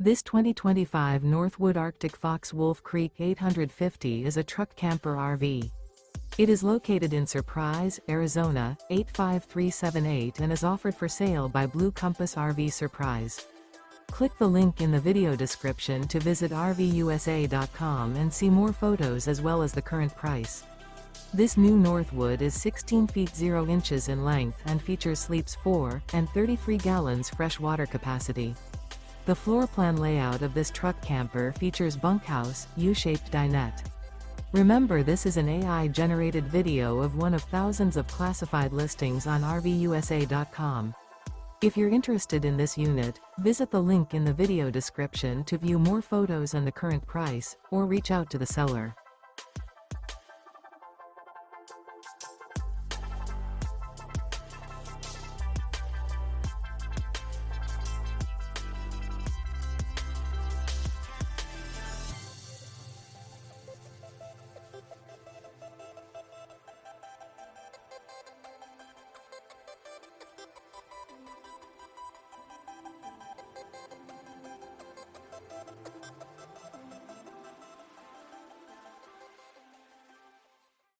This 2025 Northwood Arctic Fox Wolf Creek 850 is a truck camper RV. It is located in Surprise, Arizona, 85378 and is offered for sale by Blue Compass RV Surprise. Click the link in the video description to visit RVUSA.com and see more photos as well as the current price. This new Northwood is 16 feet 0 inches in length and features sleeps 4 and 33 gallons fresh water capacity. The floor plan layout of this truck camper features bunkhouse, U-shaped dinette. Remember, this is an AI-generated video of one of thousands of classified listings on RVUSA.com. If you're interested in this unit, visit the link in the video description to view more photos and the current price, or reach out to the seller.